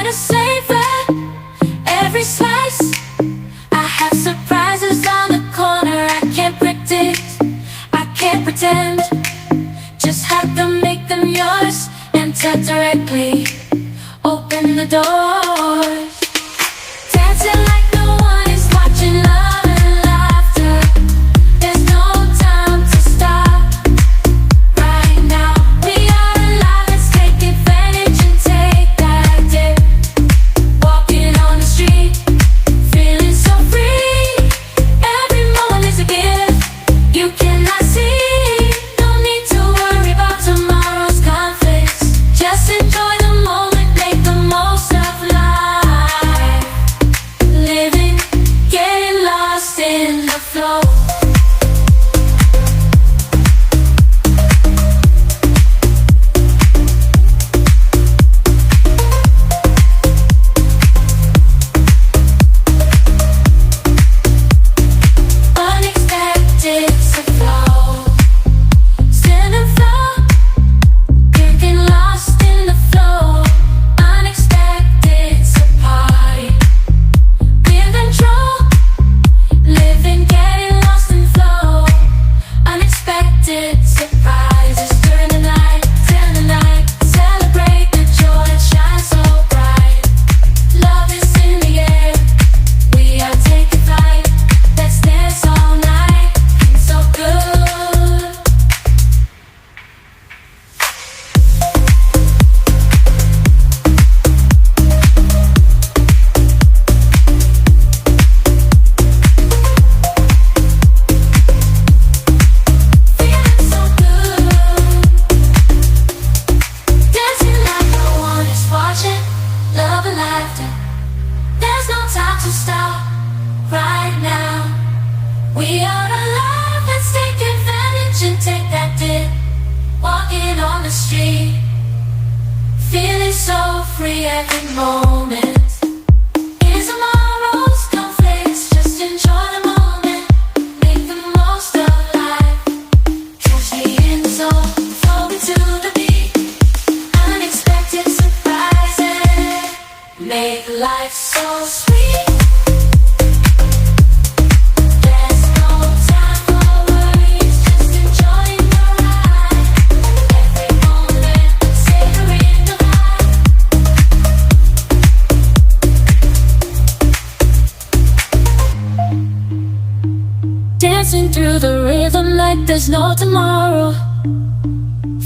to savor every slice. I have surprises on the corner I can't predict, I can't pretend. Just have to make them yours. Enter directly, open the doors. Dancing like no one is watching, love and laughter. There's no time to stop right now. We are alive, let's take advantage and take that dip. Walking on the street, feeling so free. Every moment is a gift you cannot see. No need to worry about tomorrow's conflicts. Just enjoy the moment, make the most of life. Living, getting lost in the flow. Unexpected to flow, stand and flow, getting lost in the flow. Unexpected to party, be in control, living, getting lost in flow. Unexpected surprises during the night, till the night. Celebrate the joy that shines so bright. Love is in the air, we are taking flight. Let's dance all night, it's so good. Feeling so good. Dancing like no one is watching, love and laughter. There's no time to stop right now. We are alive, let's take advantage and take that dip. Walking on the street, feeling so free every moment. Is tomorrow's conflicts, just enjoy the moment, make the most of life. Catch me in the zone, flowing to the beat. Unexpected surprises make life so sweet. There's no time for worries, just enjoying the ride. Every moment, savoring the vibe. Dancing through the rhythm like there's no tomorrow.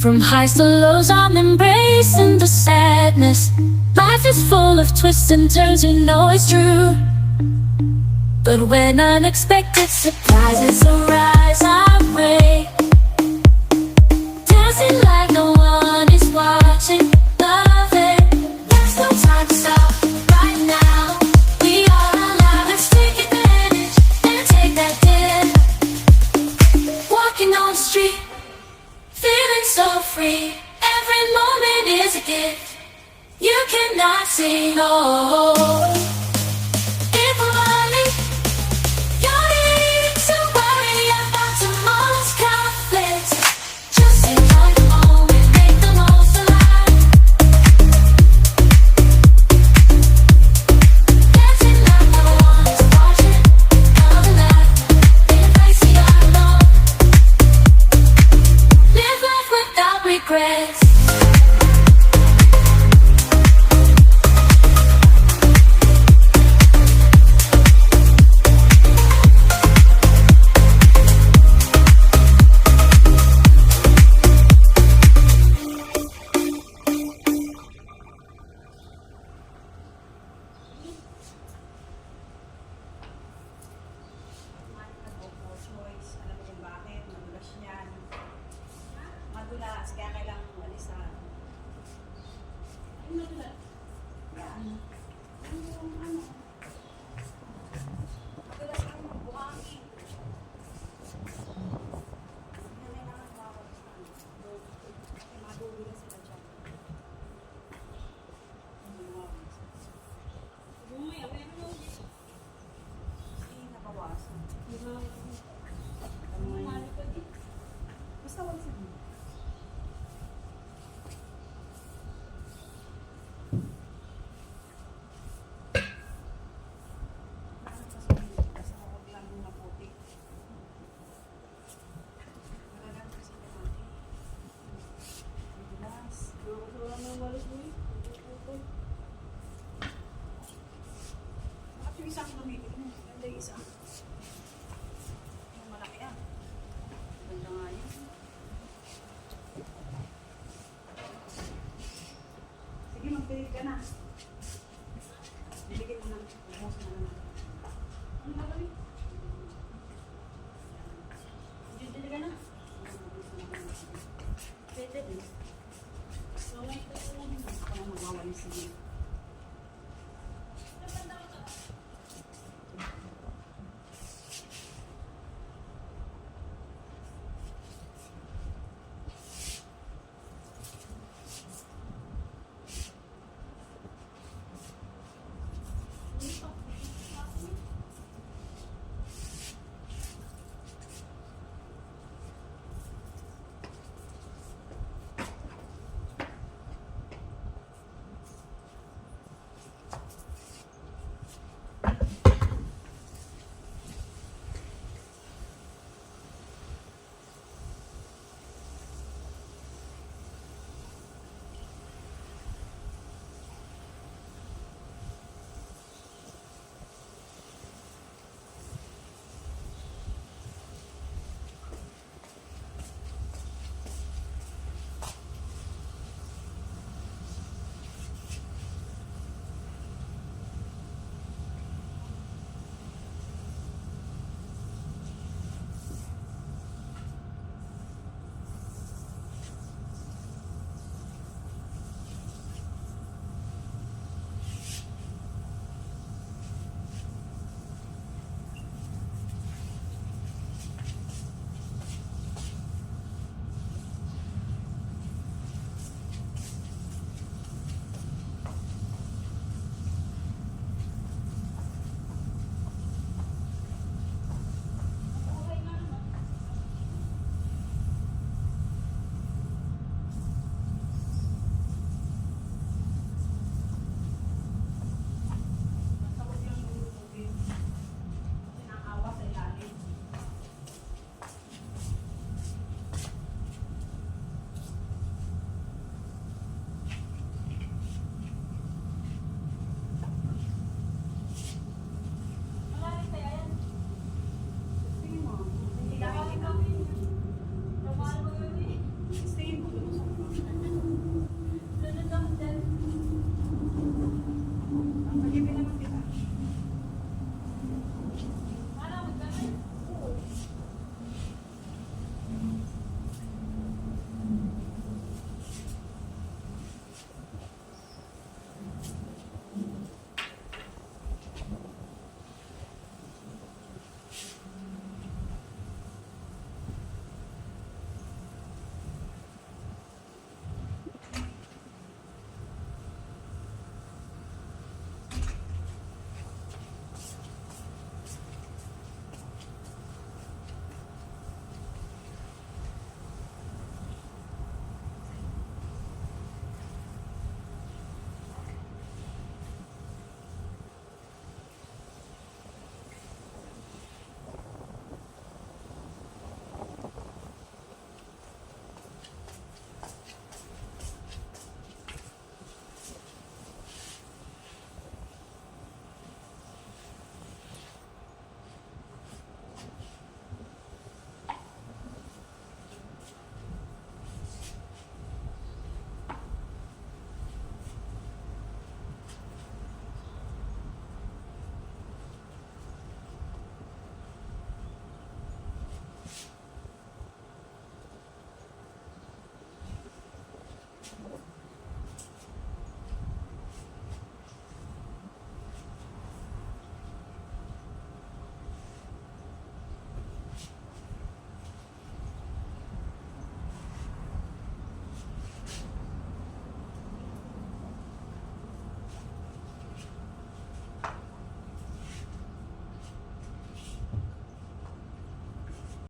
From highs to lows, I'm embracing the sadness. Life is full of twists and turns, you know it's true. But when unexpected surprises arise our way, dancing like no one is watching, love it. There's no time to stop right now. We are alive, let's take advantage and take that dip. Walking on the street, feeling so free. Every moment is a gift you cannot see, no. If we're running, you don't need to worry about tomorrow's conflicts. Just enjoy the moment, make the most of life. Dancing like no one is watching, love and laughter, in a place we are alone. Live life without regrets. ka na. Bibigyan mo na. Lumos na naman. Ano gagawin? Bibili ka na. Pwede din. So, may ito lang. Ako na magwawalis sige.